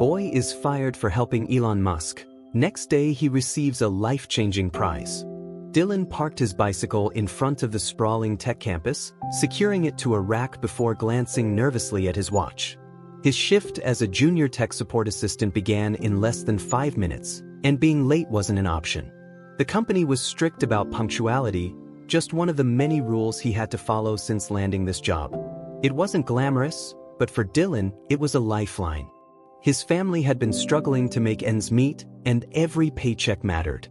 Boy is fired for helping Elon Musk. Next day he receives a life-changing prize. Dylan parked his bicycle in front of the sprawling tech campus, securing it to a rack before glancing nervously at his watch. His shift as a junior tech support assistant began in less than 5 minutes, and being late wasn't an option. The company was strict about punctuality, just one of the many rules he had to follow since landing this job. It wasn't glamorous, but for Dylan, it was a lifeline. His family had been struggling to make ends meet, and every paycheck mattered.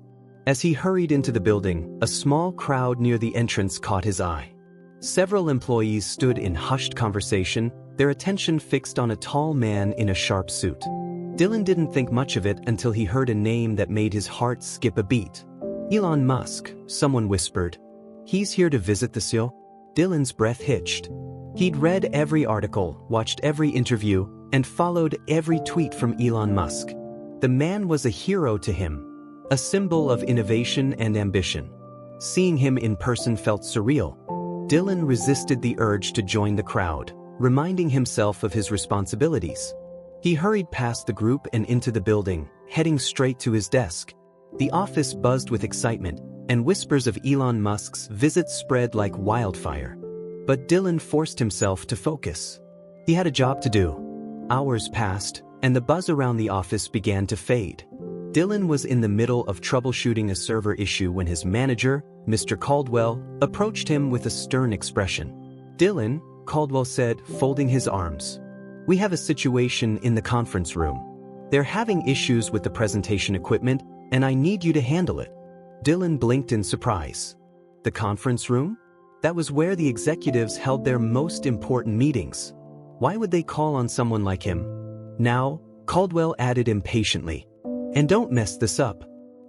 As he hurried into the building, a small crowd near the entrance caught his eye. Several employees stood in hushed conversation, their attention fixed on a tall man in a sharp suit. Dylan didn't think much of it until he heard a name that made his heart skip a beat. Elon Musk, someone whispered. He's here to visit the CEO? Dylan's breath hitched. He'd read every article, watched every interview, and followed every tweet from Elon Musk. The man was a hero to him, a symbol of innovation and ambition. Seeing him in person felt surreal. Dylan resisted the urge to join the crowd, reminding himself of his responsibilities. He hurried past the group and into the building, heading straight to his desk. The office buzzed with excitement, and whispers of Elon Musk's visit spread like wildfire. But Dylan forced himself to focus. He had a job to do. Hours passed, and the buzz around the office began to fade. Dylan was in the middle of troubleshooting a server issue when his manager, Mr. Caldwell, approached him with a stern expression. "Dylan," Caldwell said, folding his arms. "We have a situation in the conference room. They're having issues with the presentation equipment, and I need you to handle it." Dylan blinked in surprise. The conference room? That was where the executives held their most important meetings. Why would they call on someone like him? "Now," Caldwell added impatiently. "And don't mess this up."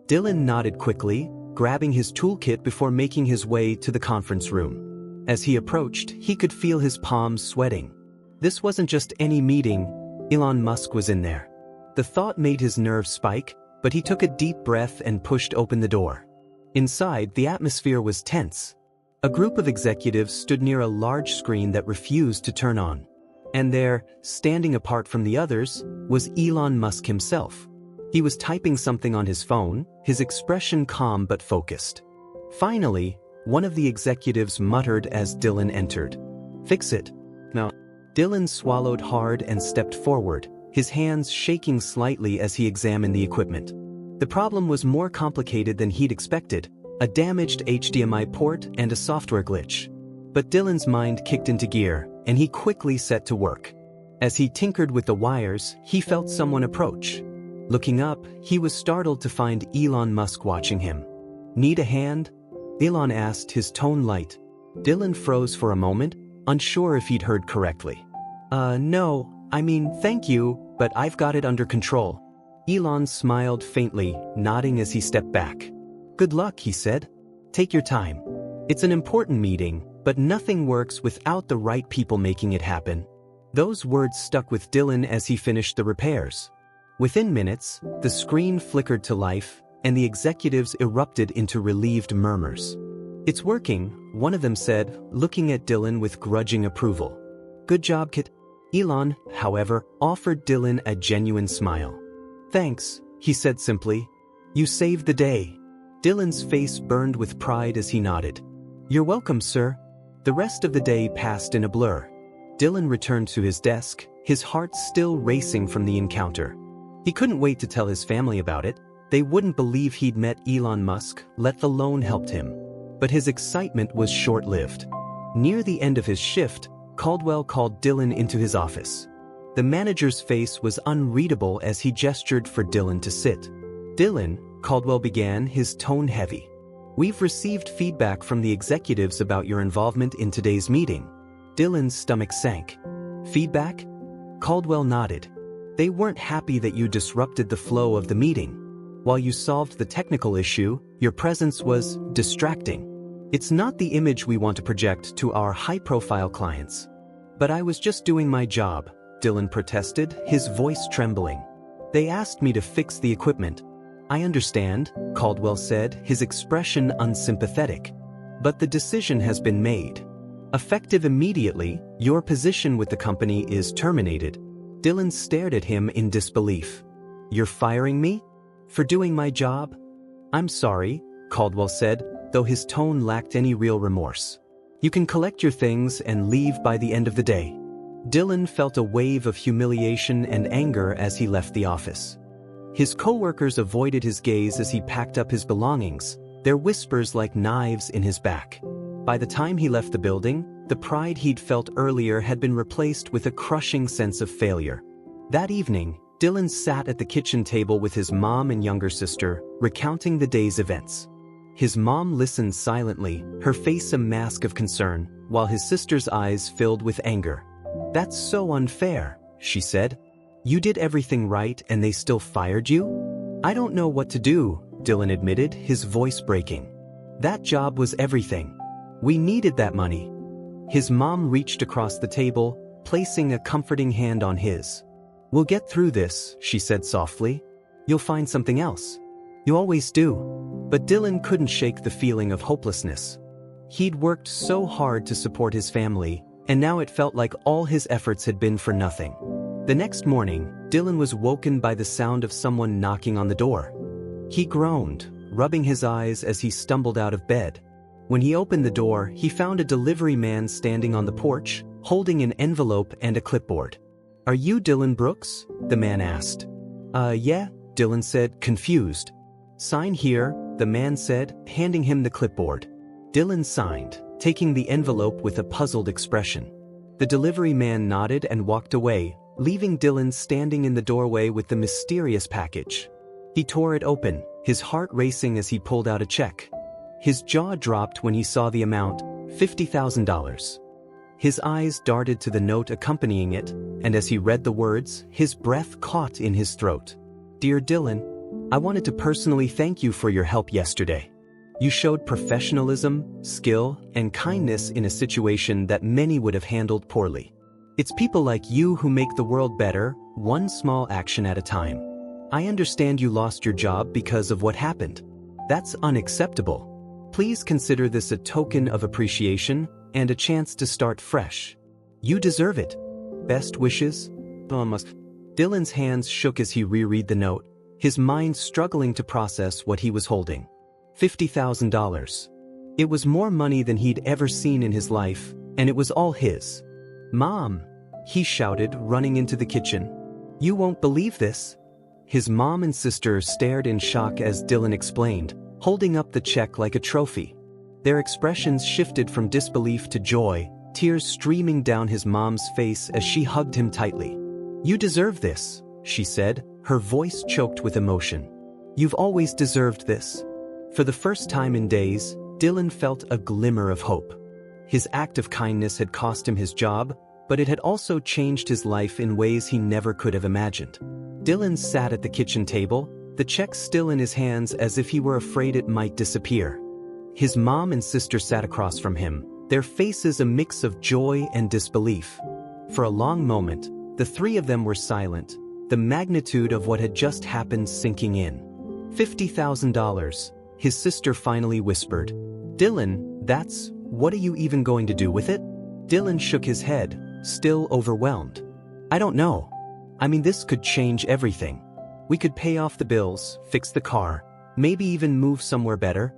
Dylan nodded quickly, grabbing his toolkit before making his way to the conference room. As he approached, he could feel his palms sweating. This wasn't just any meeting, Elon Musk was in there. The thought made his nerves spike, but he took a deep breath and pushed open the door. Inside, the atmosphere was tense. A group of executives stood near a large screen that refused to turn on. And there, standing apart from the others, was Elon Musk himself. He was typing something on his phone, his expression calm but focused. Finally, one of the executives muttered as Dylan entered. "Fix it." "No." Dylan swallowed hard and stepped forward, his hands shaking slightly as he examined the equipment. The problem was more complicated than he'd expected, a damaged HDMI port and a software glitch. But Dylan's mind kicked into gear, and he quickly set to work. As he tinkered with the wires, he felt someone approach. Looking up, he was startled to find Elon Musk watching him. "Need a hand?" Elon asked, his tone light. Dylan froze for a moment, unsure if he'd heard correctly. No, I mean, thank you, but I've got it under control." Elon smiled faintly, nodding as he stepped back. "Good luck," he said. "Take your time. It's an important meeting, but nothing works without the right people making it happen." Those words stuck with Dylan as he finished the repairs. Within minutes, the screen flickered to life, and the executives erupted into relieved murmurs. "It's working," one of them said, looking at Dylan with grudging approval. "Good job, Kit." Elon, however, offered Dylan a genuine smile. "Thanks," he said simply. "You saved the day." Dylan's face burned with pride as he nodded. "You're welcome, sir." The rest of the day passed in a blur. Dylan returned to his desk, his heart still racing from the encounter. He couldn't wait to tell his family about it. They wouldn't believe he'd met Elon Musk, let alone helped him. But his excitement was short-lived. Near the end of his shift, Caldwell called Dylan into his office. The manager's face was unreadable as he gestured for Dylan to sit. "Dylan," Caldwell began, his tone heavy. "We've received feedback from the executives about your involvement in today's meeting." Dylan's stomach sank. "Feedback?" Caldwell nodded. "They weren't happy that you disrupted the flow of the meeting. While you solved the technical issue, your presence was distracting. It's not the image we want to project to our high-profile clients." "But I was just doing my job," Dylan protested, his voice trembling. "They asked me to fix the equipment." "I understand," Caldwell said, his expression unsympathetic. "But the decision has been made. Effective immediately, your position with the company is terminated." Dylan stared at him in disbelief. "You're firing me? For doing my job?" "I'm sorry," Caldwell said, though his tone lacked any real remorse. "You can collect your things and leave by the end of the day." Dylan felt a wave of humiliation and anger as he left the office. His coworkers avoided his gaze as he packed up his belongings, their whispers like knives in his back. By the time he left the building, the pride he'd felt earlier had been replaced with a crushing sense of failure. That evening, Dylan sat at the kitchen table with his mom and younger sister, recounting the day's events. His mom listened silently, her face a mask of concern, while his sister's eyes filled with anger. "That's so unfair," she said. "You did everything right and they still fired you?" "I don't know what to do," Dylan admitted, his voice breaking. "That job was everything. We needed that money." His mom reached across the table, placing a comforting hand on his. "We'll get through this," she said softly. "You'll find something else. You always do." But Dylan couldn't shake the feeling of hopelessness. He'd worked so hard to support his family, and now it felt like all his efforts had been for nothing. The next morning, Dylan was woken by the sound of someone knocking on the door. He groaned, rubbing his eyes as he stumbled out of bed. When he opened the door, he found a delivery man standing on the porch, holding an envelope and a clipboard. "Are you Dylan Brooks?" the man asked. Yeah," Dylan said, confused. "Sign here," the man said, handing him the clipboard. Dylan signed, taking the envelope with a puzzled expression. The delivery man nodded and walked away, leaving Dylan standing in the doorway with the mysterious package. He tore it open, his heart racing as he pulled out a check. His jaw dropped when he saw the amount, $50,000. His eyes darted to the note accompanying it, and as he read the words, his breath caught in his throat. "Dear Dylan, I wanted to personally thank you for your help yesterday. You showed professionalism, skill, and kindness in a situation that many would have handled poorly. It's people like you who make the world better, one small action at a time. I understand you lost your job because of what happened. That's unacceptable. Please consider this a token of appreciation and a chance to start fresh. You deserve it. Best wishes, Elon Musk." Dylan's hands shook as he reread the note, his mind struggling to process what he was holding. $50,000. It was more money than he'd ever seen in his life, and it was all his. "Mom!" he shouted, running into the kitchen. "You won't believe this." His mom and sister stared in shock as Dylan explained, holding up the check like a trophy. Their expressions shifted from disbelief to joy, tears streaming down his mom's face as she hugged him tightly. "You deserve this," she said, her voice choked with emotion. "You've always deserved this." For the first time in days, Dylan felt a glimmer of hope. His act of kindness had cost him his job, but it had also changed his life in ways he never could have imagined. Dylan sat at the kitchen table, the check still in his hands as if he were afraid it might disappear. His mom and sister sat across from him, their faces a mix of joy and disbelief. For a long moment, the three of them were silent, the magnitude of what had just happened sinking in. $50,000, his sister finally whispered. "Dylan, what are you even going to do with it?" Dylan shook his head, still overwhelmed. "I don't know. I mean, this could change everything. We could pay off the bills, fix the car, maybe even move somewhere better."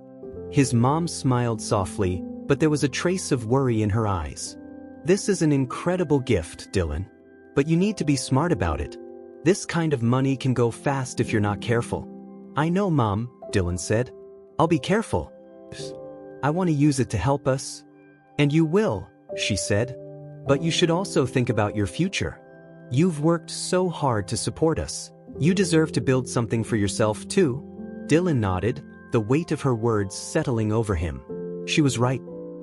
His mom smiled softly, but there was a trace of worry in her eyes. "This is an incredible gift, Dylan. But you need to be smart about it. This kind of money can go fast if you're not careful." "I know, Mom," Dylan said. "I'll be careful. I want to use it to help us." "And you will," she said. "But you should also think about your future. You've worked so hard to support us. You deserve to build something for yourself too." Dylan nodded, the weight of her words settling over him. She was right.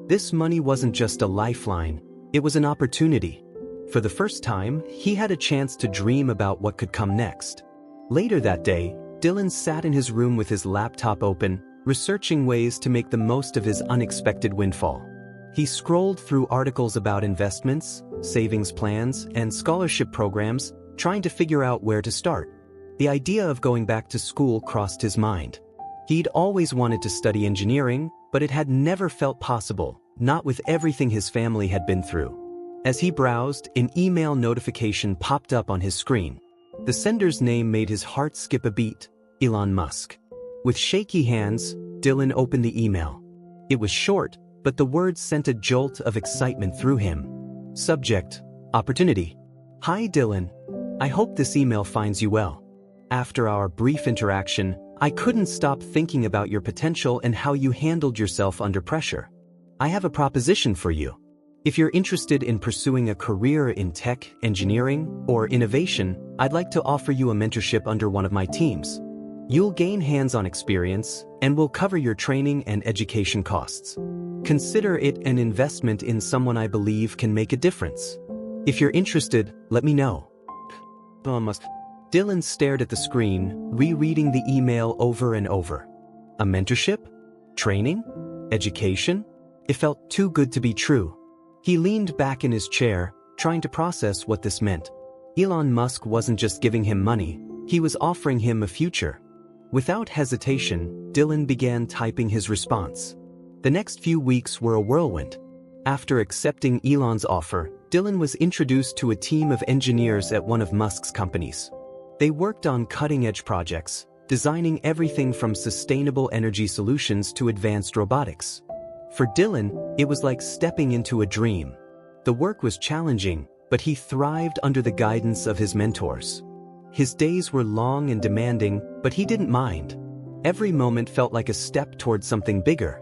This money wasn't just a lifeline, it was an opportunity. For the first time, he had a chance to dream about what could come next. Later that day, Dylan sat in his room with his laptop open, researching ways to make the most of his unexpected windfall. He scrolled through articles about investments, savings plans, and scholarship programs, trying to figure out where to start. The idea of going back to school crossed his mind. He'd always wanted to study engineering, but it had never felt possible, not with everything his family had been through. As he browsed, an email notification popped up on his screen. The sender's name made his heart skip a beat: Elon Musk. With shaky hands, Dylan opened the email. It was short, but the words sent a jolt of excitement through him. Subject: Opportunity. Hi Dylan. I hope this email finds you well. After our brief interaction, I couldn't stop thinking about your potential and how you handled yourself under pressure. I have a proposition for you. If you're interested in pursuing a career in tech, engineering, or innovation, I'd like to offer you a mentorship under one of my teams. You'll gain hands-on experience, and we'll cover your training and education costs. Consider it an investment in someone I believe can make a difference. If you're interested, let me know. Elon Musk. Dylan stared at the screen, rereading the email over and over. A mentorship? Training? Education? It felt too good to be true. He leaned back in his chair, trying to process what this meant. Elon Musk wasn't just giving him money, he was offering him a future. Without hesitation, Dylan began typing his response. The next few weeks were a whirlwind. After accepting Elon's offer, Dylan was introduced to a team of engineers at one of Musk's companies. They worked on cutting-edge projects, designing everything from sustainable energy solutions to advanced robotics. For Dylan, it was like stepping into a dream. The work was challenging, but he thrived under the guidance of his mentors. His days were long and demanding, but he didn't mind. Every moment felt like a step toward something bigger.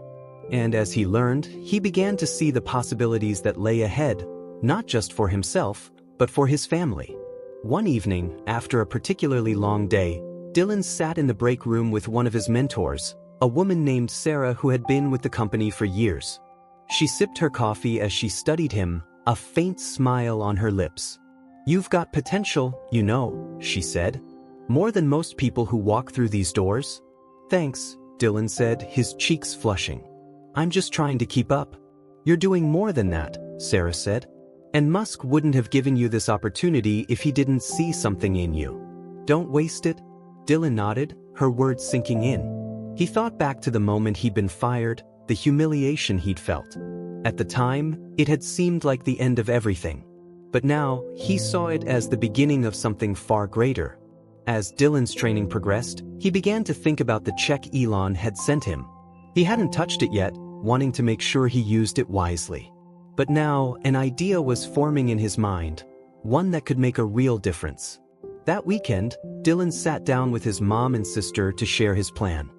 And as he learned, he began to see the possibilities that lay ahead, not just for himself, but for his family. One evening, after a particularly long day, Dylan sat in the break room with one of his mentors, a woman named Sarah who had been with the company for years. She sipped her coffee as she studied him, a faint smile on her lips. "You've got potential, you know," she said. "More than most people who walk through these doors." "Thanks," Dylan said, his cheeks flushing. "I'm just trying to keep up." "You're doing more than that," Sarah said. "And Musk wouldn't have given you this opportunity if he didn't see something in you. Don't waste it." Dylan nodded, her words sinking in. He thought back to the moment he'd been fired, the humiliation he'd felt. At the time, it had seemed like the end of everything. But now, he saw it as the beginning of something far greater. As Dylan's training progressed, he began to think about the check Elon had sent him. He hadn't touched it yet, wanting to make sure he used it wisely. But now, an idea was forming in his mind, one that could make a real difference. That weekend, Dylan sat down with his mom and sister to share his plan.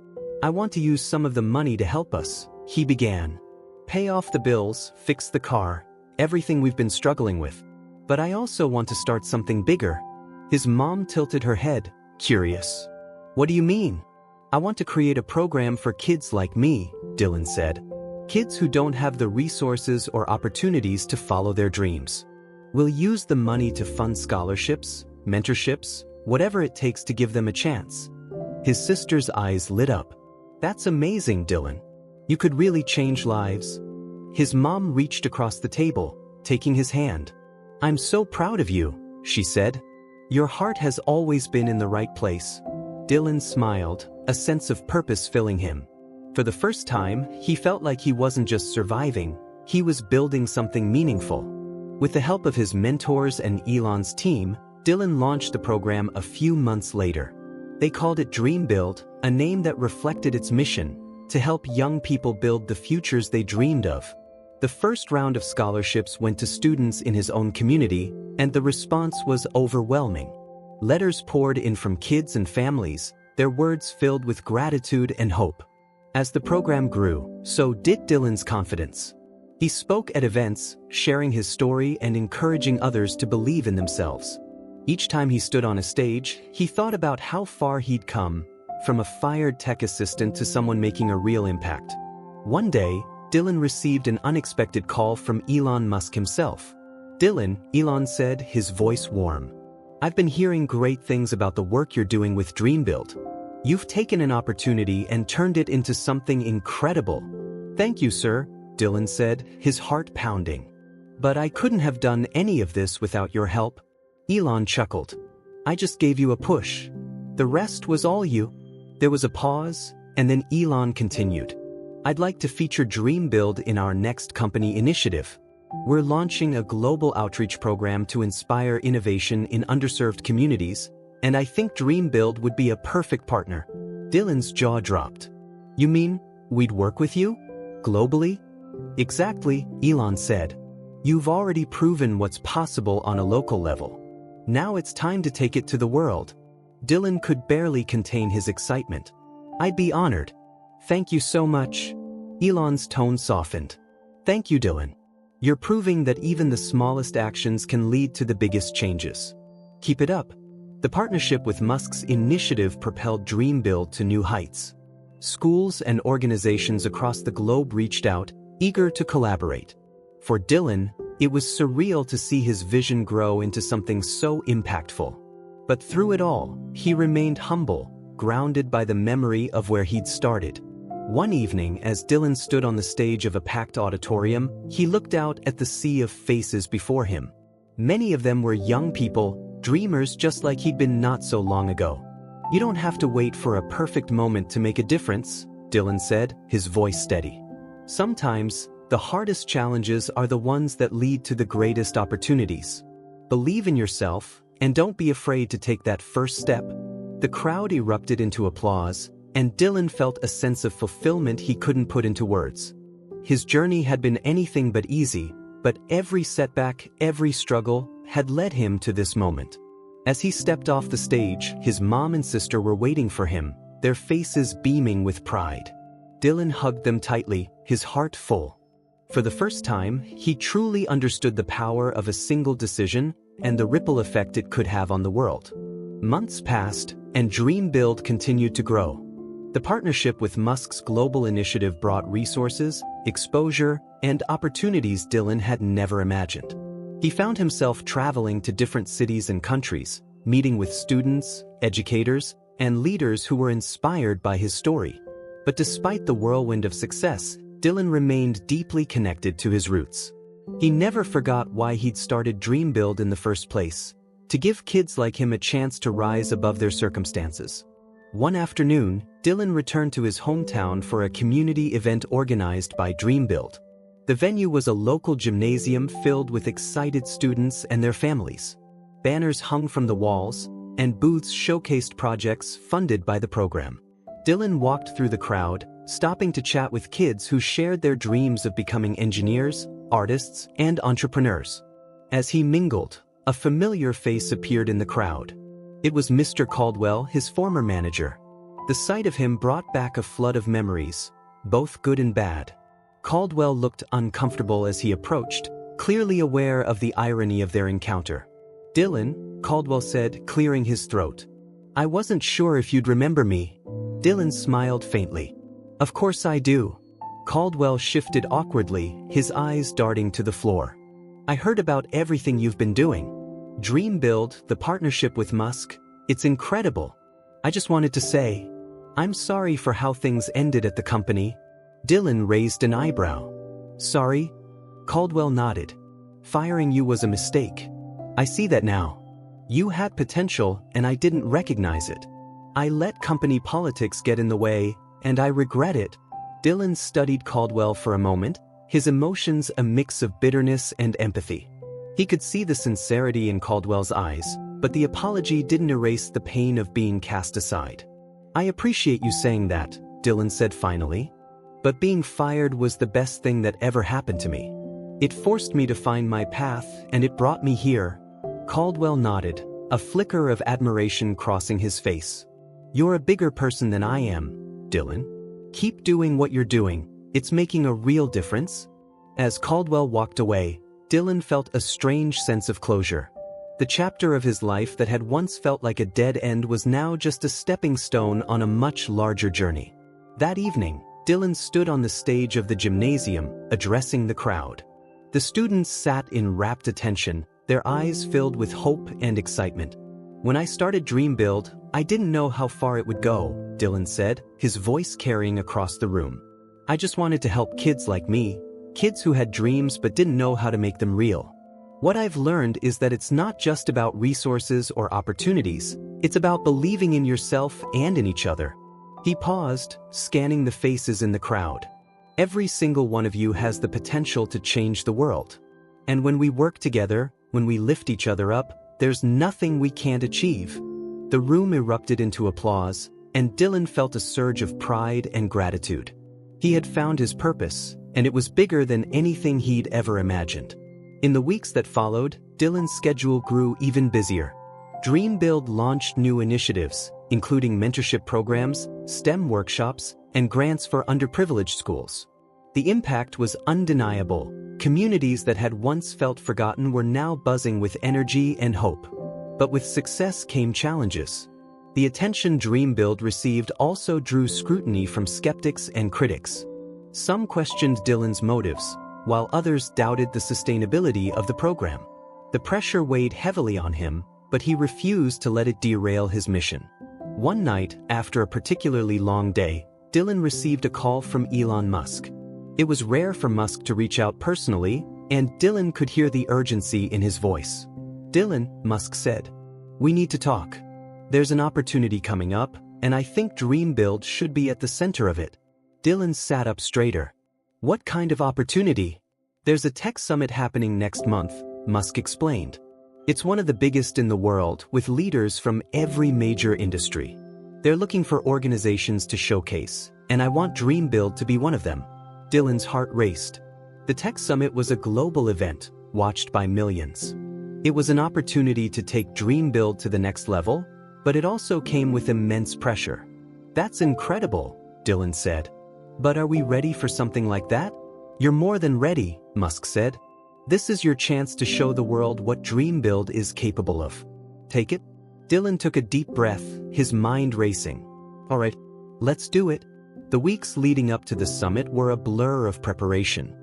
"I want to use some of the money to help us," he began. "Pay off the bills, fix the car, everything we've been struggling with. But I also want to start something bigger." His mom tilted her head, curious. "What do you mean?" "I want to create a program for kids like me," Dylan said. "Kids who don't have the resources or opportunities to follow their dreams. We'll use the money to fund scholarships, mentorships, whatever it takes to give them a chance." His sister's eyes lit up. "That's amazing, Dylan. You could really change lives." His mom reached across the table, taking his hand. "I'm so proud of you," she said. "Your heart has always been in the right place." Dylan smiled, a sense of purpose filling him. For the first time, he felt like he wasn't just surviving, he was building something meaningful. With the help of his mentors and Elon's team, Dylan launched the program a few months later. They called it Dream Build, a name that reflected its mission, to help young people build the futures they dreamed of. The first round of scholarships went to students in his own community, and the response was overwhelming. Letters poured in from kids and families, their words filled with gratitude and hope. As the program grew, so did Dylan's confidence. He spoke at events, sharing his story and encouraging others to believe in themselves. Each time he stood on a stage, he thought about how far he'd come, from a fired tech assistant to someone making a real impact. One day, Dylan received an unexpected call from Elon Musk himself. "Dylan," Elon said, his voice warm. "I've been hearing great things about the work you're doing with Dream Build. You've taken an opportunity and turned it into something incredible." "Thank you, sir," Dylan said, his heart pounding. "But I couldn't have done any of this without your help." Elon chuckled. "I just gave you a push. The rest was all you." There was a pause, and then Elon continued. "I'd like to feature Dream Build in our next company initiative. We're launching a global outreach program to inspire innovation in underserved communities, and I think DreamBuild would be a perfect partner." Dylan's jaw dropped. "You mean, we'd work with you? Globally?" "Exactly," Elon said. "You've already proven what's possible on a local level. Now it's time to take it to the world." Dylan could barely contain his excitement. "I'd be honored. Thank you so much." Elon's tone softened. "Thank you, Dylan. You're proving that even the smallest actions can lead to the biggest changes. Keep it up." The partnership with Musk's initiative propelled DreamBuild to new heights. Schools and organizations across the globe reached out, eager to collaborate. For Dylan, it was surreal to see his vision grow into something so impactful. But through it all, he remained humble, grounded by the memory of where he'd started. One evening, as Dylan stood on the stage of a packed auditorium, he looked out at the sea of faces before him. Many of them were young people, dreamers just like he'd been not so long ago. "You don't have to wait for a perfect moment to make a difference," Dylan said, his voice steady. "Sometimes, the hardest challenges are the ones that lead to the greatest opportunities. Believe in yourself, and don't be afraid to take that first step." The crowd erupted into applause, and Dylan felt a sense of fulfillment he couldn't put into words. His journey had been anything but easy, but every setback, every struggle, had led him to this moment. As he stepped off the stage, his mom and sister were waiting for him, their faces beaming with pride. Dylan hugged them tightly, his heart full. For the first time, he truly understood the power of a single decision and the ripple effect it could have on the world. Months passed, and DreamBuild continued to grow. The partnership with Musk's global initiative brought resources, exposure, and opportunities Dylan had never imagined. He found himself traveling to different cities and countries, meeting with students, educators, and leaders who were inspired by his story. But despite the whirlwind of success, Dylan remained deeply connected to his roots. He never forgot why he'd started DreamBuild in the first place: to give kids like him a chance to rise above their circumstances. One afternoon, Dylan returned to his hometown for a community event organized by DreamBuild. The venue was a local gymnasium filled with excited students and their families. Banners hung from the walls, and booths showcased projects funded by the program. Dylan walked through the crowd, stopping to chat with kids who shared their dreams of becoming engineers, artists, and entrepreneurs. As he mingled, a familiar face appeared in the crowd. It was Mr. Caldwell, his former manager. The sight of him brought back a flood of memories, both good and bad. Caldwell looked uncomfortable as he approached, clearly aware of the irony of their encounter. "Dylan," Caldwell said, clearing his throat. "I wasn't sure if you'd remember me." Dylan smiled faintly. "Of course I do." Caldwell shifted awkwardly, his eyes darting to the floor. "I heard about everything you've been doing. DreamBuild, the partnership with Musk, it's incredible. I just wanted to say, I'm sorry for how things ended at the company." Dylan raised an eyebrow. "Sorry?" Caldwell nodded. "Firing you was a mistake. I see that now. You had potential, and I didn't recognize it. I let company politics get in the way, and I regret it." Dylan studied Caldwell for a moment, his emotions a mix of bitterness and empathy. He could see the sincerity in Caldwell's eyes, but the apology didn't erase the pain of being cast aside. "I appreciate you saying that," Dylan said finally. "But being fired was the best thing that ever happened to me. It forced me to find my path, and it brought me here." Caldwell nodded, a flicker of admiration crossing his face. "You're a bigger person than I am, Dylan. Keep doing what you're doing. It's making a real difference." As Caldwell walked away, Dylan felt a strange sense of closure. The chapter of his life that had once felt like a dead end was now just a stepping stone on a much larger journey. That evening, Dylan stood on the stage of the gymnasium, addressing the crowd. The students sat in rapt attention, their eyes filled with hope and excitement. "When I started DreamBuild, I didn't know how far it would go," Dylan said, his voice carrying across the room. "I just wanted to help kids like me, kids who had dreams but didn't know how to make them real. What I've learned is that it's not just about resources or opportunities, it's about believing in yourself and in each other." He paused, scanning the faces in the crowd. "Every single one of you has the potential to change the world. And when we work together, when we lift each other up, there's nothing we can't achieve." The room erupted into applause, and Dylan felt a surge of pride and gratitude. He had found his purpose, and it was bigger than anything he'd ever imagined. In the weeks that followed, Dylan's schedule grew even busier. DreamBuild launched new initiatives, including mentorship programs, STEM workshops, and grants for underprivileged schools. The impact was undeniable. Communities that had once felt forgotten were now buzzing with energy and hope. But with success came challenges. The attention DreamBuild received also drew scrutiny from skeptics and critics. Some questioned Dylan's motives, while others doubted the sustainability of the program. The pressure weighed heavily on him, but he refused to let it derail his mission. One night, after a particularly long day, Dylan received a call from Elon Musk. It was rare for Musk to reach out personally, and Dylan could hear the urgency in his voice. "Dylan," Musk said, "we need to talk. There's an opportunity coming up, and I think DreamBuild should be at the center of it." Dylan sat up straighter. "What kind of opportunity?" "There's a tech summit happening next month," Musk explained. "It's one of the biggest in the world, with leaders from every major industry. They're looking for organizations to showcase, and I want DreamBuild to be one of them." Dylan's heart raced. The tech summit was a global event, watched by millions. It was an opportunity to take DreamBuild to the next level, but it also came with immense pressure. "That's incredible," Dylan said. "But are we ready for something like that?" "You're more than ready," Musk said. "This is your chance to show the world what DreamBuild is capable of. Take it." Dylan took a deep breath, his mind racing. "All right, let's do it." The weeks leading up to the summit were a blur of preparation.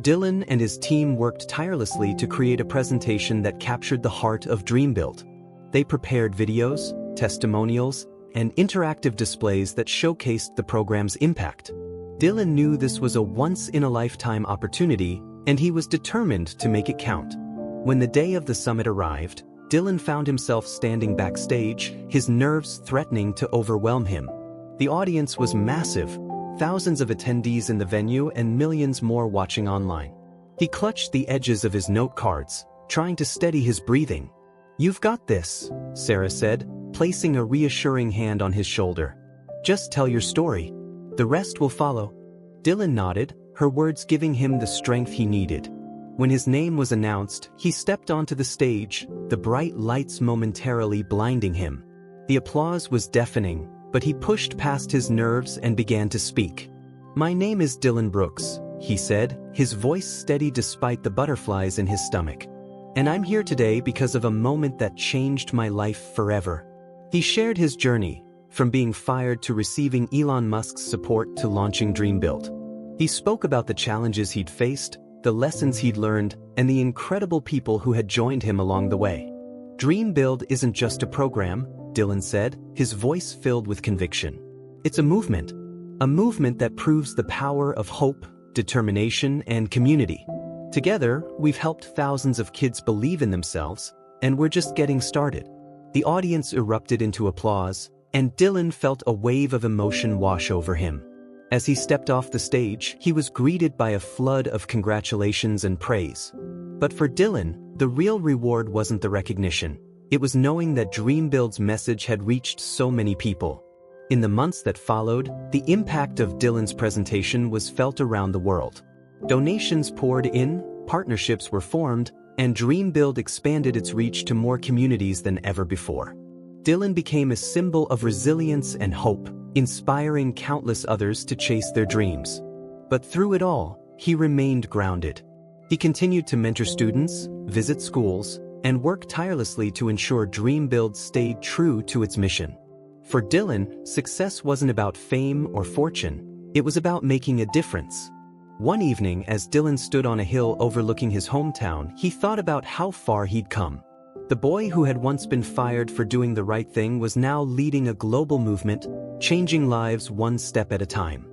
Dylan and his team worked tirelessly to create a presentation that captured the heart of DreamBuild. They prepared videos, testimonials, and interactive displays that showcased the program's impact. Dylan knew this was a once-in-a-lifetime opportunity, and he was determined to make it count. When the day of the summit arrived, Dylan found himself standing backstage, his nerves threatening to overwhelm him. The audience was massive, thousands of attendees in the venue and millions more watching online. He clutched the edges of his note cards, trying to steady his breathing. "You've got this," Sarah said, placing a reassuring hand on his shoulder. "Just tell your story. The rest will follow." Dylan nodded, her words giving him the strength he needed. When his name was announced, he stepped onto the stage, the bright lights momentarily blinding him. The applause was deafening, but he pushed past his nerves and began to speak. "My name is Dylan Brooks," he said, his voice steady despite the butterflies in his stomach. "And I'm here today because of a moment that changed my life forever." He shared his journey, from being fired to receiving Elon Musk's support to launching DreamBuild. He spoke about the challenges he'd faced, the lessons he'd learned, and the incredible people who had joined him along the way. "DreamBuild isn't just a program," Dylan said, his voice filled with conviction. "It's a movement that proves the power of hope, determination, and community. Together, we've helped thousands of kids believe in themselves, and we're just getting started." The audience erupted into applause, and Dylan felt a wave of emotion wash over him. As he stepped off the stage, he was greeted by a flood of congratulations and praise. But for Dylan, the real reward wasn't the recognition. It was knowing that DreamBuild's message had reached so many people. In the months that followed, the impact of Dylan's presentation was felt around the world. Donations poured in, partnerships were formed, and DreamBuild expanded its reach to more communities than ever before. Dylan became a symbol of resilience and hope, inspiring countless others to chase their dreams. But through it all, he remained grounded. He continued to mentor students, visit schools, and work tirelessly to ensure DreamBuild stayed true to its mission. For Dylan, success wasn't about fame or fortune, it was about making a difference. One evening, as Dylan stood on a hill overlooking his hometown, he thought about how far he'd come. The boy who had once been fired for doing the right thing was now leading a global movement, changing lives one step at a time.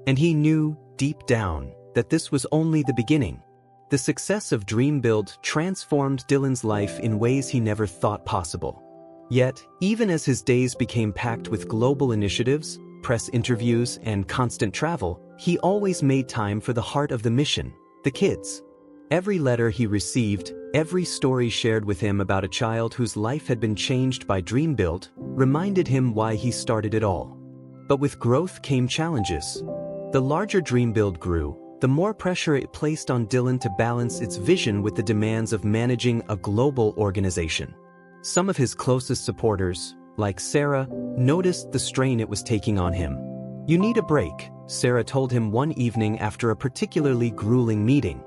And he knew, deep down, that this was only the beginning. The success of DreamBuild transformed Dylan's life in ways he never thought possible. Yet, even as his days became packed with global initiatives, press interviews, and constant travel, he always made time for the heart of the mission, the kids. Every letter he received, every story shared with him about a child whose life had been changed by DreamBuild, reminded him why he started it all. But with growth came challenges. The larger DreamBuild grew, the more pressure it placed on Dylan to balance its vision with the demands of managing a global organization. Some of his closest supporters, like Sarah, noticed the strain it was taking on him. "You need a break," Sarah told him one evening after a particularly grueling meeting.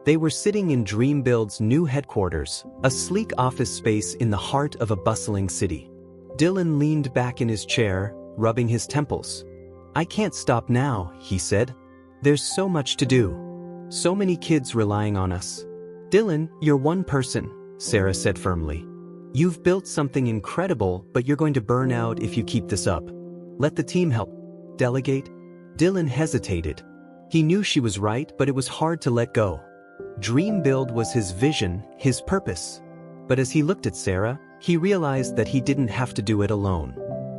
They were sitting in DreamBuild's new headquarters, a sleek office space in the heart of a bustling city. Dylan leaned back in his chair, rubbing his temples. "I can't stop now," he said. "There's so much to do. So many kids relying on us." "Dylan, you're one person," Sarah said firmly. "You've built something incredible, but you're going to burn out if you keep this up. Let the team help. Delegate." Dylan hesitated. He knew she was right, but it was hard to let go. DreamBuild was his vision, his purpose. But as he looked at Sarah, he realized that he didn't have to do it alone.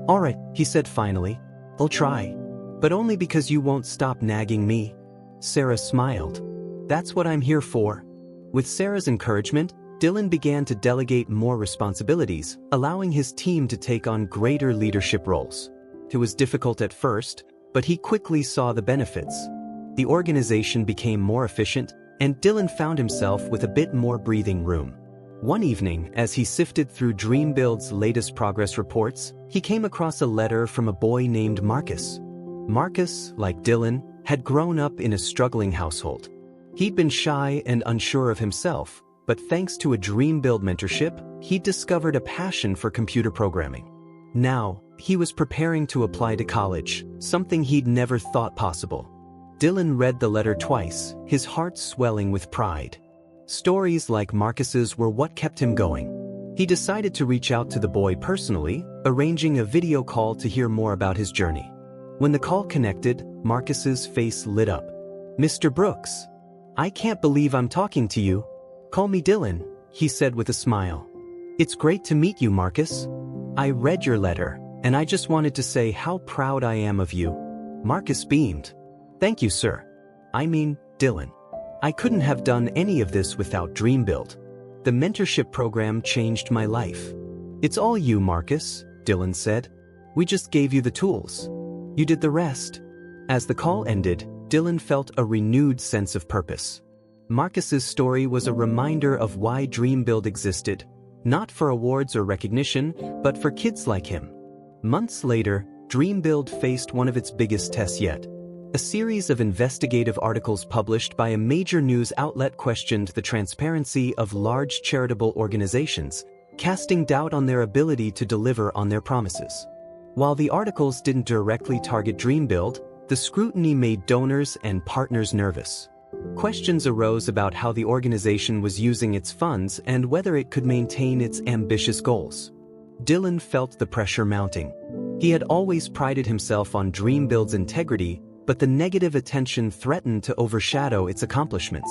"All right," he said finally. "I'll try. But only because you won't stop nagging me." Sarah smiled. "That's what I'm here for." With Sarah's encouragement, Dylan began to delegate more responsibilities, allowing his team to take on greater leadership roles. It was difficult at first, but he quickly saw the benefits. The organization became more efficient, and Dylan found himself with a bit more breathing room. One evening, as he sifted through DreamBuild's latest progress reports, he came across a letter from a boy named Marcus. Marcus, like Dylan, had grown up in a struggling household. He'd been shy and unsure of himself, but thanks to a DreamBuild mentorship, he'd discovered a passion for computer programming. Now, he was preparing to apply to college, something he'd never thought possible. Dylan read the letter twice, his heart swelling with pride. Stories like Marcus's were what kept him going. He decided to reach out to the boy personally, arranging a video call to hear more about his journey. When the call connected, Marcus's face lit up. "Mr. Brooks, I can't believe I'm talking to you. Call me Dylan," he said with a smile. "It's great to meet you, Marcus. I read your letter, and I just wanted to say how proud I am of you." Marcus beamed. "Thank you, sir. I mean, Dylan. I couldn't have done any of this without DreamBuild. The mentorship program changed my life." "It's all you, Marcus," Dylan said. "We just gave you the tools. You did the rest." As the call ended, Dylan felt a renewed sense of purpose. Marcus's story was a reminder of why DreamBuild existed, not for awards or recognition, but for kids like him. Months later, DreamBuild faced one of its biggest tests yet. A series of investigative articles published by a major news outlet questioned the transparency of large charitable organizations, casting doubt on their ability to deliver on their promises. While the articles didn't directly target DreamBuild, the scrutiny made donors and partners nervous. Questions arose about how the organization was using its funds and whether it could maintain its ambitious goals. Dylan felt the pressure mounting. He had always prided himself on DreamBuild's integrity, but the negative attention threatened to overshadow its accomplishments.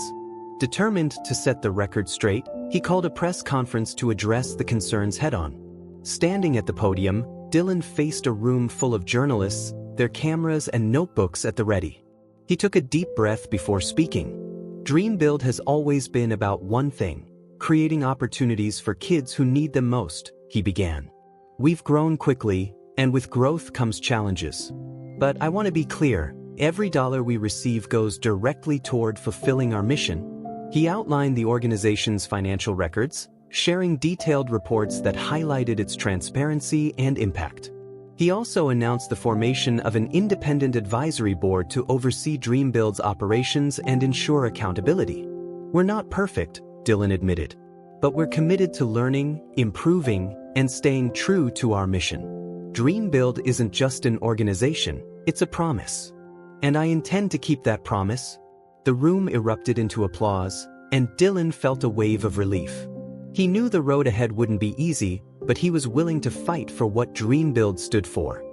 Determined to set the record straight, he called a press conference to address the concerns head-on. Standing at the podium, Dylan faced a room full of journalists, their cameras and notebooks at the ready. He took a deep breath before speaking. DreamBuild has always been about one thing: creating opportunities for kids who need them most, he began. "We've grown quickly, and with growth comes challenges. But I want to be clear, every dollar we receive goes directly toward fulfilling our mission." He outlined the organization's financial records, sharing detailed reports that highlighted its transparency and impact. He also announced the formation of an independent advisory board to oversee DreamBuild's operations and ensure accountability. "We're not perfect," Dylan admitted, "but we're committed to learning, improving, and staying true to our mission. DreamBuild isn't just an organization, it's a promise. And I intend to keep that promise." The room erupted into applause, and Dylan felt a wave of relief. He knew the road ahead wouldn't be easy, but he was willing to fight for what DreamBuild stood for.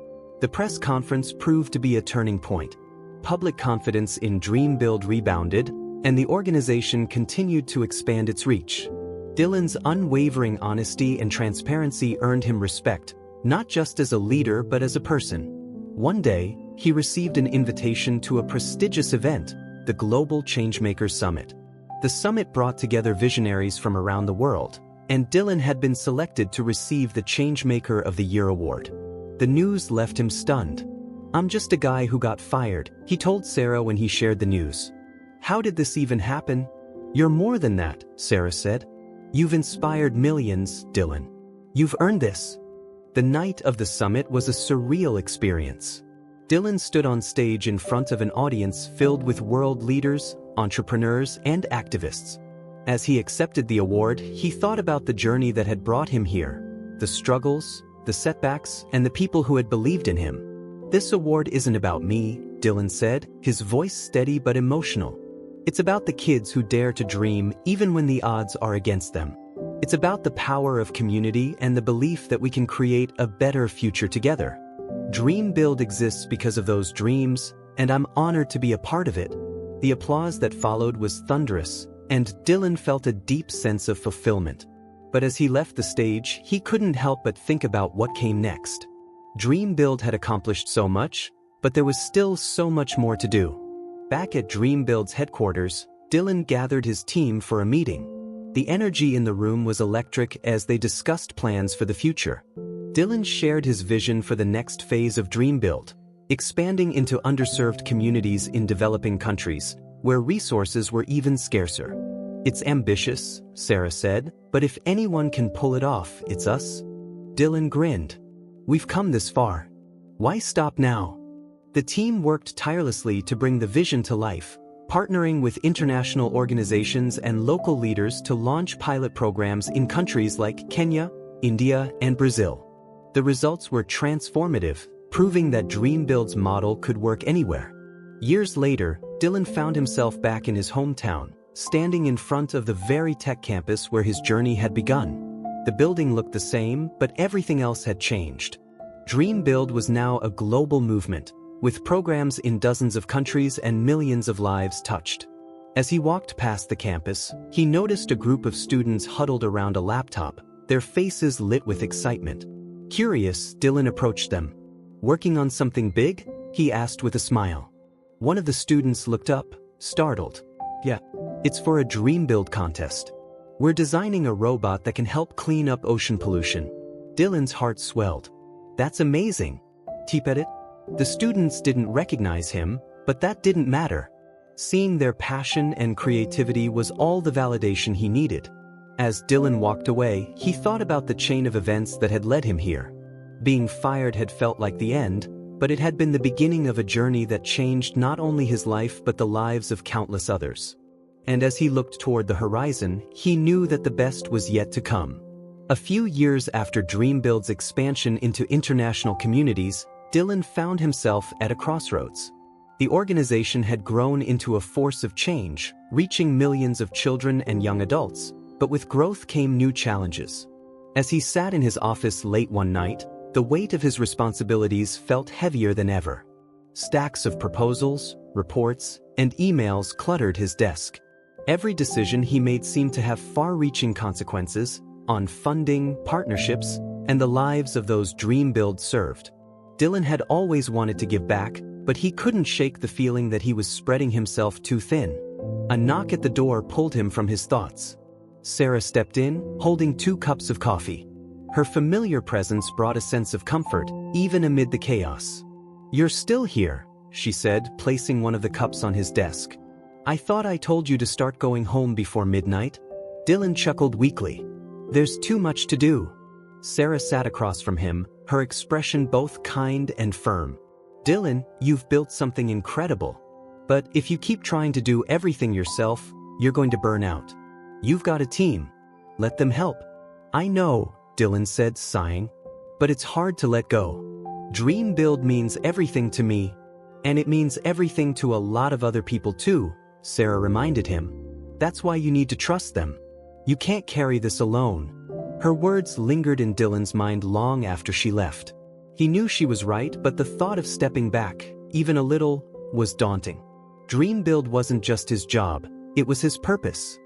The press conference proved to be a turning point. Public confidence in DreamBuild rebounded, and the organization continued to expand its reach. Dylan's unwavering honesty and transparency earned him respect, not just as a leader but as a person. One day, he received an invitation to a prestigious event, the Global Changemakers Summit. The summit brought together visionaries from around the world, and Dylan had been selected to receive the Changemaker of the Year award. The news left him stunned. "I'm just a guy who got fired," he told Sarah when he shared the news. "How did this even happen?" "You're more than that," Sarah said. "You've inspired millions, Dylan. You've earned this." The night of the summit was a surreal experience. Dylan stood on stage in front of an audience filled with world leaders, entrepreneurs, and activists. As he accepted the award, he thought about the journey that had brought him here, the struggles, the setbacks, and the people who had believed in him. "This award isn't about me," Dylan said, his voice steady but emotional. "It's about the kids who dare to dream even when the odds are against them. It's about the power of community and the belief that we can create a better future together. Dream Build exists because of those dreams, and I'm honored to be a part of it." The applause that followed was thunderous, and Dylan felt a deep sense of fulfillment. But as he left the stage, he couldn't help but think about what came next. Dream Build had accomplished so much, but there was still so much more to do. Back at Dream Build's headquarters, Dylan gathered his team for a meeting. The energy in the room was electric as they discussed plans for the future. Dylan shared his vision for the next phase of Dream Build, expanding into underserved communities in developing countries, where resources were even scarcer. "It's ambitious," Sarah said, "but if anyone can pull it off, it's us." Dylan grinned. "We've come this far. Why stop now?" The team worked tirelessly to bring the vision to life, partnering with international organizations and local leaders to launch pilot programs in countries like Kenya, India, and Brazil. The results were transformative, proving that Dream Build's model could work anywhere. Years later, Dylan found himself back in his hometown, standing in front of the very tech campus where his journey had begun. The building looked the same, but everything else had changed. Dream Build was now a global movement, with programs in dozens of countries and millions of lives touched. As he walked past the campus, he noticed a group of students huddled around a laptop, their faces lit with excitement. Curious, Dylan approached them. "Working on something big?" he asked with a smile. One of the students looked up, startled. "Yeah, it's for a Dream Build contest. We're designing a robot that can help clean up ocean pollution." Dylan's heart swelled. "That's amazing. Keep at it." The students didn't recognize him, but that didn't matter. Seeing their passion and creativity was all the validation he needed. As Dylan walked away, he thought about the chain of events that had led him here. Being fired had felt like the end, but it had been the beginning of a journey that changed not only his life but the lives of countless others. And as he looked toward the horizon, he knew that the best was yet to come. A few years after Dream Build's expansion into international communities, Dylan found himself at a crossroads. The organization had grown into a force of change, reaching millions of children and young adults, but with growth came new challenges. As he sat in his office late one night, the weight of his responsibilities felt heavier than ever. Stacks of proposals, reports, and emails cluttered his desk. Every decision he made seemed to have far-reaching consequences on funding, partnerships, and the lives of those Dream Build served. Dylan had always wanted to give back, but he couldn't shake the feeling that he was spreading himself too thin. A knock at the door pulled him from his thoughts. Sarah stepped in, holding 2 cups of coffee. Her familiar presence brought a sense of comfort, even amid the chaos. "You're still here," she said, placing one of the cups on his desk. "I thought I told you to start going home before midnight." Dylan chuckled weakly. "There's too much to do." Sarah sat across from him, her expression both kind and firm. "Dylan, you've built something incredible. But if you keep trying to do everything yourself, you're going to burn out. You've got a team. Let them help." "I know," Dylan said, sighing. "But it's hard to let go. Dream Build means everything to me, and it means everything to a lot of other people too," Sarah reminded him. "That's why you need to trust them. You can't carry this alone." Her words lingered in Dylan's mind long after she left. He knew she was right, but the thought of stepping back, even a little, was daunting. Dream Build wasn't just his job, it was his purpose.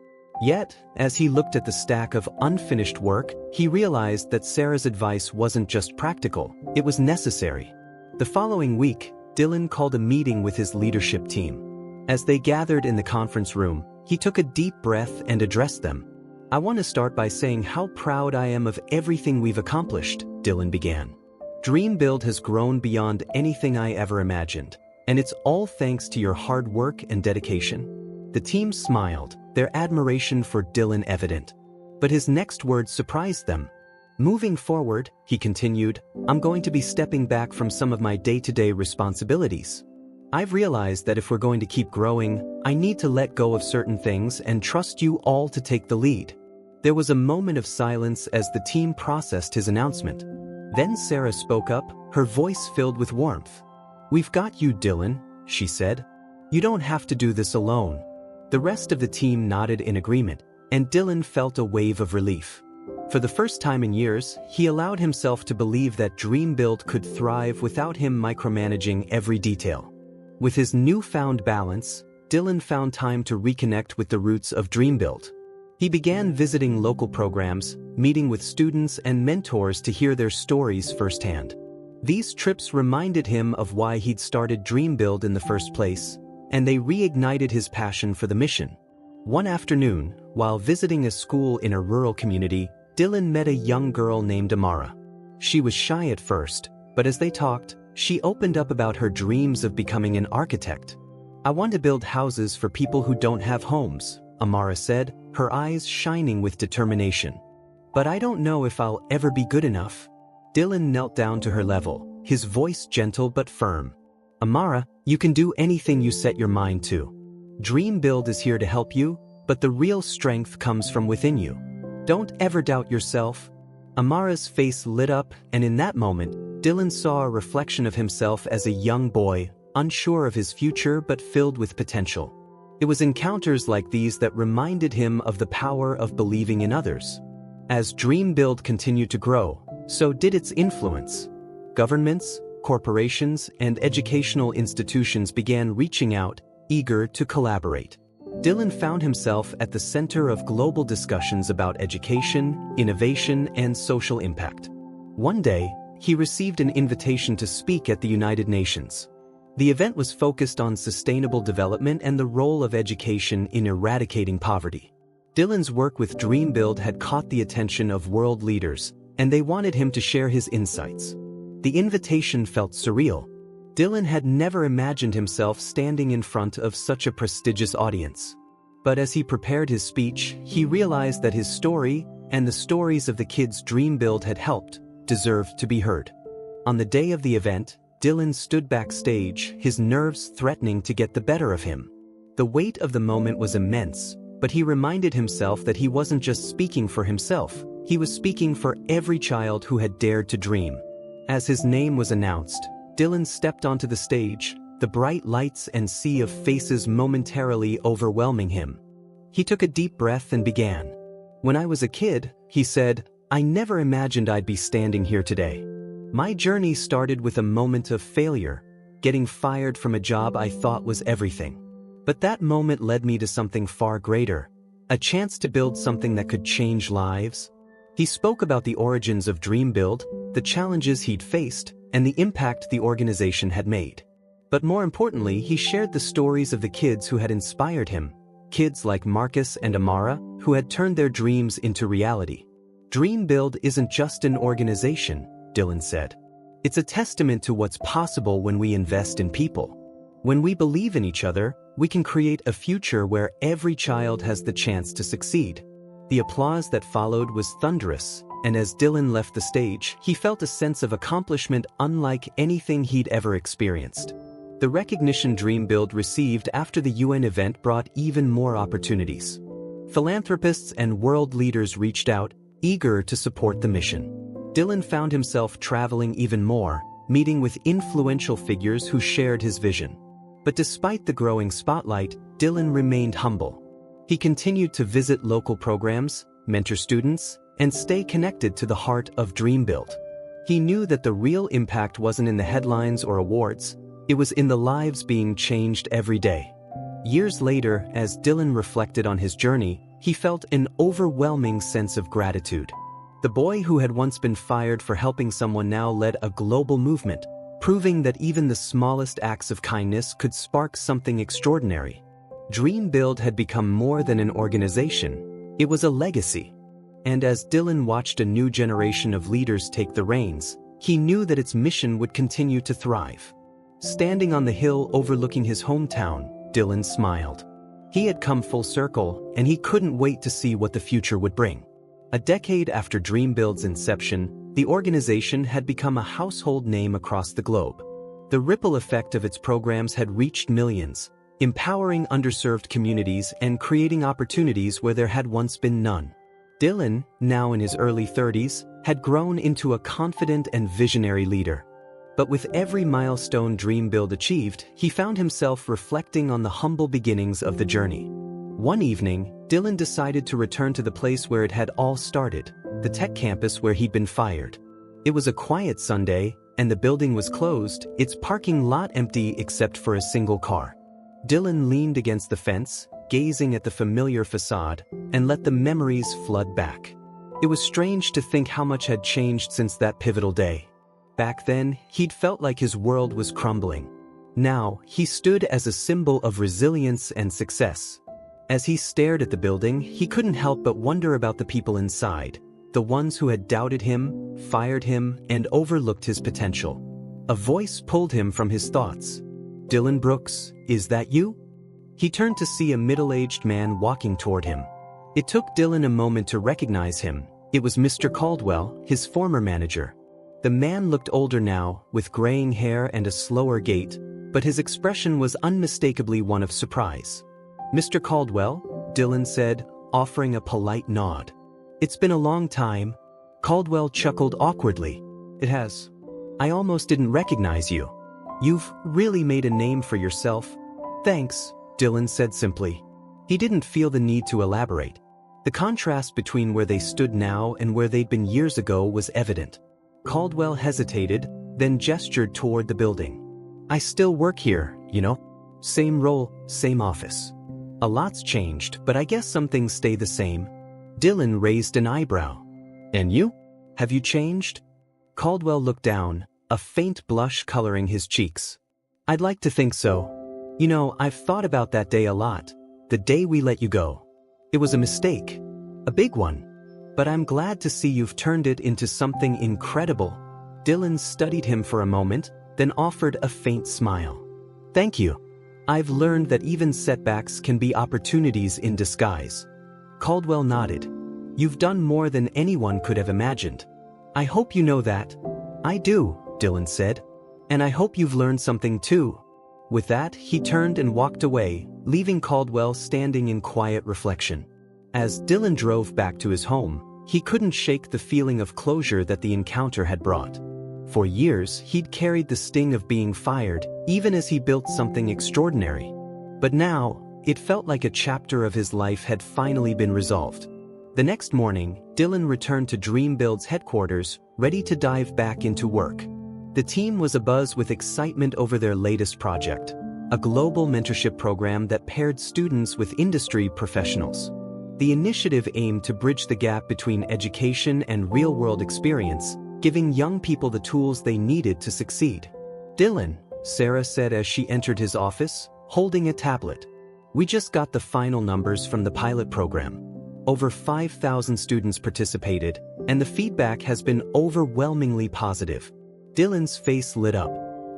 Yet, as he looked at the stack of unfinished work, he realized that Sarah's advice wasn't just practical, it was necessary. The following week, Dylan called a meeting with his leadership team. As they gathered in the conference room, He took a deep breath and addressed them. "I want to start by saying how proud I am of everything we've accomplished," Dylan began. "DreamBuild has grown beyond anything I ever imagined, and it's all thanks to your hard work and dedication." The team smiled, their admiration for Dylan evident. But his next words surprised them. "Moving forward," he continued, "I'm going to be stepping back from some of my day-to-day responsibilities. I've realized that if we're going to keep growing, I need to let go of certain things and trust you all to take the lead." There was a moment of silence as the team processed his announcement. Then Sarah spoke up, her voice filled with warmth. "We've got you, Dylan," she said. "You don't have to do this alone." The rest of the team nodded in agreement, and Dylan felt a wave of relief. For the first time in years, he allowed himself to believe that DreamBuild could thrive without him micromanaging every detail. With his newfound balance, Dylan found time to reconnect with the roots of DreamBuild. He began visiting local programs, meeting with students and mentors to hear their stories firsthand. These trips reminded him of why he'd started DreamBuild in the first place, and they reignited his passion for the mission. One afternoon, while visiting a school in a rural community, Dylan met a young girl named Amara. She was shy at first, but as they talked, she opened up about her dreams of becoming an architect. "I want to build houses for people who don't have homes," Amara said, her eyes shining with determination. "But I don't know if I'll ever be good enough." Dylan knelt down to her level, his voice gentle but firm. "Amara, you can do anything you set your mind to. DreamBuild is here to help you, but the real strength comes from within you. Don't ever doubt yourself." Amara's face lit up, and in that moment, Dylan saw a reflection of himself as a young boy, unsure of his future but filled with potential. It was encounters like these that reminded him of the power of believing in others. As DreamBuild continued to grow, so did its influence. Governments, corporations, and educational institutions began reaching out, eager to collaborate. Dylan found himself at the center of global discussions about education, innovation, and social impact. One day, he received an invitation to speak at the United Nations. The event was focused on sustainable development and the role of education in eradicating poverty. Dylan's work with DreamBuild had caught the attention of world leaders, and they wanted him to share his insights. The invitation felt surreal. Dylan had never imagined himself standing in front of such a prestigious audience. But as he prepared his speech, he realized that his story, and the stories of the kids DreamBuild had helped, deserved to be heard. On the day of the event, Dylan stood backstage, his nerves threatening to get the better of him. The weight of the moment was immense, but he reminded himself that he wasn't just speaking for himself, he was speaking for every child who had dared to dream. As his name was announced, Dylan stepped onto the stage, the bright lights and sea of faces momentarily overwhelming him. He took a deep breath and began. "When I was a kid," he said, "I never imagined I'd be standing here today. My journey started with a moment of failure, getting fired from a job I thought was everything. But that moment led me to something far greater, a chance to build something that could change lives." He spoke about the origins of DreamBuild, the challenges he'd faced, and the impact the organization had made. But more importantly, he shared the stories of the kids who had inspired him, kids like Marcus and Amara, who had turned their dreams into reality. "DreamBuild isn't just an organization," Dylan said. "It's a testament to what's possible when we invest in people. When we believe in each other, we can create a future where every child has the chance to succeed." The applause that followed was thunderous, and as Dylan left the stage, he felt a sense of accomplishment unlike anything he'd ever experienced. The recognition DreamBuild received after the UN event brought even more opportunities. Philanthropists and world leaders reached out, eager to support the mission. Dylan found himself traveling even more, meeting with influential figures who shared his vision. But despite the growing spotlight, Dylan remained humble. He continued to visit local programs, mentor students, and stay connected to the heart of DreamBuild. He knew that the real impact wasn't in the headlines or awards, it was in the lives being changed every day. Years later, as Dylan reflected on his journey, he felt an overwhelming sense of gratitude. The boy who had once been fired for helping someone now led a global movement, proving that even the smallest acts of kindness could spark something extraordinary. DreamBuild had become more than an organization. It was a legacy. And as Dylan watched a new generation of leaders take the reins, he knew that its mission would continue to thrive. Standing on the hill overlooking his hometown, Dylan smiled. He had come full circle, and he couldn't wait to see what the future would bring. A decade after DreamBuild's inception, the organization had become a household name across the globe. The ripple effect of its programs had reached millions, empowering underserved communities and creating opportunities where there had once been none. Dylan, now in his early 30s, had grown into a confident and visionary leader. But with every milestone DreamBuild achieved, he found himself reflecting on the humble beginnings of the journey. One evening, Dylan decided to return to the place where it had all started, the tech campus where he'd been fired. It was a quiet Sunday, and the building was closed, its parking lot empty except for a single car. Dylan leaned against the fence, gazing at the familiar facade, and let the memories flood back. It was strange to think how much had changed since that pivotal day. Back then, he'd felt like his world was crumbling. Now, he stood as a symbol of resilience and success. As he stared at the building, he couldn't help but wonder about the people inside, the ones who had doubted him, fired him, and overlooked his potential. A voice pulled him from his thoughts. "Dylan Brooks, is that you?" He turned to see a middle-aged man walking toward him. It took Dylan a moment to recognize him. It was Mr. Caldwell, his former manager. The man looked older now, with graying hair and a slower gait, but his expression was unmistakably one of surprise. "Mr. Caldwell," Dylan said, offering a polite nod. "It's been a long time." Caldwell chuckled awkwardly. "It has. I almost didn't recognize you. You've really made a name for yourself." "Thanks," Dylan said simply. He didn't feel the need to elaborate. The contrast between where they stood now and where they'd been years ago was evident. Caldwell hesitated, then gestured toward the building. "I still work here, you know. Same role, same office. A lot's changed, but I guess some things stay the same." Dylan raised an eyebrow. "And you? Have you changed?" Caldwell looked down, a faint blush coloring his cheeks. "I'd like to think so. You know, I've thought about that day a lot, the day we let you go. It was a mistake, a big one. But I'm glad to see you've turned it into something incredible." Dylan studied him for a moment, then offered a faint smile. "Thank you. I've learned that even setbacks can be opportunities in disguise." Caldwell nodded. "You've done more than anyone could have imagined. I hope you know that." "I do," Dylan said. "And I hope you've learned something too." With that, he turned and walked away, leaving Caldwell standing in quiet reflection. As Dylan drove back to his home, he couldn't shake the feeling of closure that the encounter had brought. For years, he'd carried the sting of being fired, even as he built something extraordinary. But now, it felt like a chapter of his life had finally been resolved. The next morning, Dylan returned to DreamBuild's headquarters, ready to dive back into work. The team was abuzz with excitement over their latest project, a global mentorship program that paired students with industry professionals. The initiative aimed to bridge the gap between education and real-world experience, giving young people the tools they needed to succeed. "Dylan," Sarah said as she entered his office, holding a tablet. "We just got the final numbers from the pilot program. Over 5,000 students participated, and the feedback has been overwhelmingly positive." Dylan's face lit up.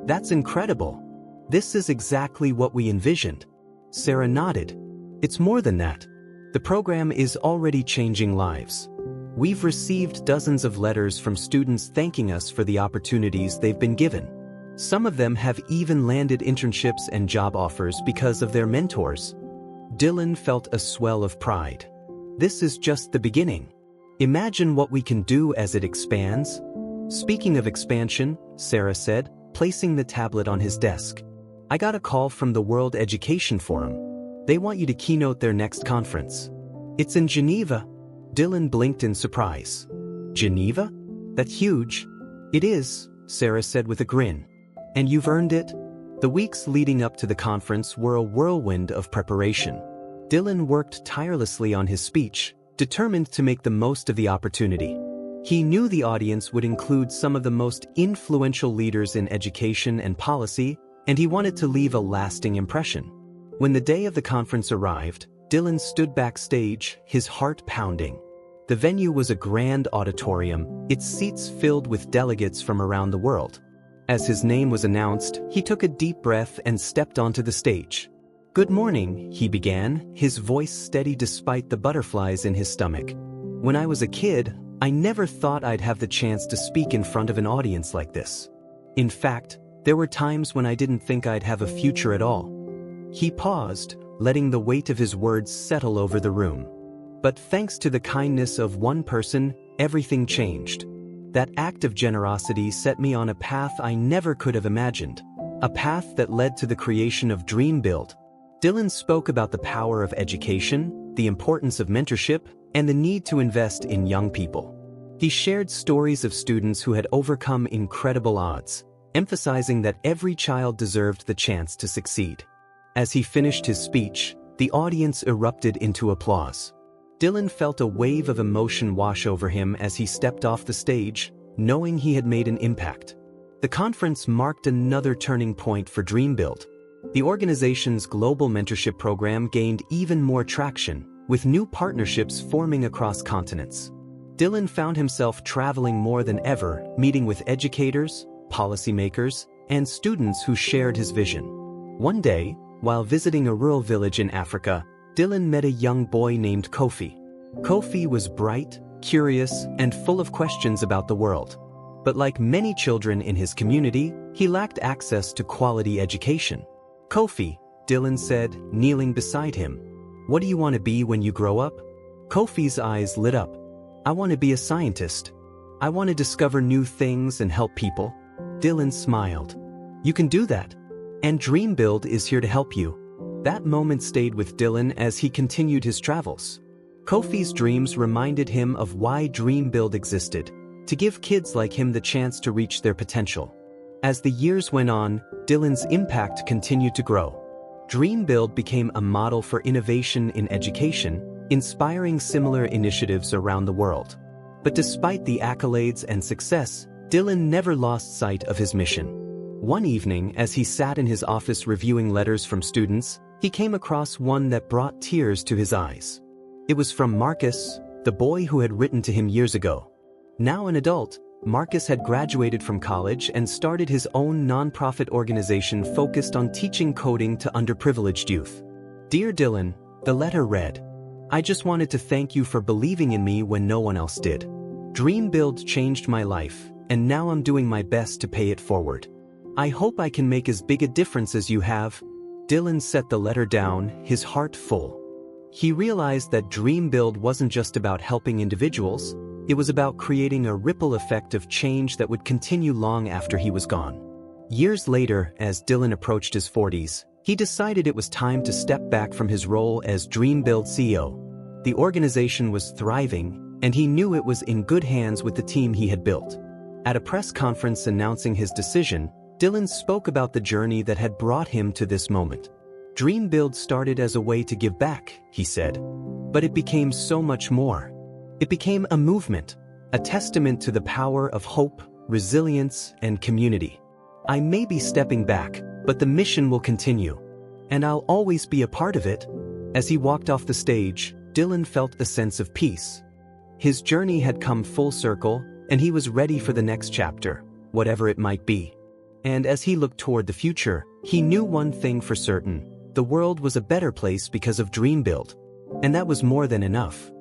"That's incredible. This is exactly what we envisioned." Sarah nodded. "It's more than that. The program is already changing lives. We've received dozens of letters from students thanking us for the opportunities they've been given. Some of them have even landed internships and job offers because of their mentors." Dylan felt a swell of pride. "This is just the beginning. Imagine what we can do as it expands." "Speaking of expansion," Sarah said, placing the tablet on his desk. "I got a call from the World Education Forum. They want you to keynote their next conference. It's in Geneva." Dylan blinked in surprise. "Geneva? That's huge." "It is," Sarah said with a grin. "And you've earned it?" The weeks leading up to the conference were a whirlwind of preparation. Dylan worked tirelessly on his speech, determined to make the most of the opportunity. He knew the audience would include some of the most influential leaders in education and policy, and he wanted to leave a lasting impression. When the day of the conference arrived, Dylan stood backstage, his heart pounding. The venue was a grand auditorium, its seats filled with delegates from around the world. As his name was announced, he took a deep breath and stepped onto the stage. "Good morning," he began, his voice steady despite the butterflies in his stomach. "When I was a kid, I never thought I'd have the chance to speak in front of an audience like this. In fact, there were times when I didn't think I'd have a future at all." He paused, letting the weight of his words settle over the room. But thanks to the kindness of one person, everything changed. That act of generosity set me on a path I never could have imagined. A path that led to the creation of DreamBuild. Dylan spoke about the power of education, the importance of mentorship, and the need to invest in young people. He shared stories of students who had overcome incredible odds, emphasizing that every child deserved the chance to succeed. As he finished his speech, the audience erupted into applause. Dylan felt a wave of emotion wash over him as he stepped off the stage, knowing he had made an impact. The conference marked another turning point for DreamBuild. The organization's global mentorship program gained even more traction, with new partnerships forming across continents. Dylan found himself traveling more than ever, meeting with educators, policymakers, and students who shared his vision. One day, while visiting a rural village in Africa, Dylan met a young boy named Kofi. Kofi was bright, curious, and full of questions about the world. But like many children in his community, he lacked access to quality education. "Kofi," Dylan said, kneeling beside him, "what do you want to be when you grow up?" Kofi's eyes lit up. "I want to be a scientist. I want to discover new things and help people." Dylan smiled. "You can do that. And DreamBuild is here to help you." That moment stayed with Dylan as he continued his travels. Kofi's dreams reminded him of why DreamBuild existed, to give kids like him the chance to reach their potential. As the years went on, Dylan's impact continued to grow. DreamBuild became a model for innovation in education, inspiring similar initiatives around the world. But despite the accolades and success, Dylan never lost sight of his mission. One evening, as he sat in his office reviewing letters from students, he came across one that brought tears to his eyes. It was from Marcus, the boy who had written to him years ago. Now an adult, Marcus had graduated from college and started his own nonprofit organization focused on teaching coding to underprivileged youth. "Dear Dylan," the letter read, "I just wanted to thank you for believing in me when no one else did. DreamBuild changed my life, and now I'm doing my best to pay it forward. I hope I can make as big a difference as you have." Dylan set the letter down, his heart full. He realized that DreamBuild wasn't just about helping individuals, it was about creating a ripple effect of change that would continue long after he was gone. Years later, as Dylan approached his 40s, he decided it was time to step back from his role as DreamBuild CEO. The organization was thriving, and he knew it was in good hands with the team he had built. At a press conference announcing his decision, Dylan spoke about the journey that had brought him to this moment. "DreamBuild started as a way to give back," he said. "But it became so much more. It became a movement, a testament to the power of hope, resilience, and community. I may be stepping back, but the mission will continue. And I'll always be a part of it." As he walked off the stage, Dylan felt a sense of peace. His journey had come full circle, and he was ready for the next chapter, whatever it might be. And as he looked toward the future, he knew one thing for certain: the world was a better place because of DreamBuild. And that was more than enough.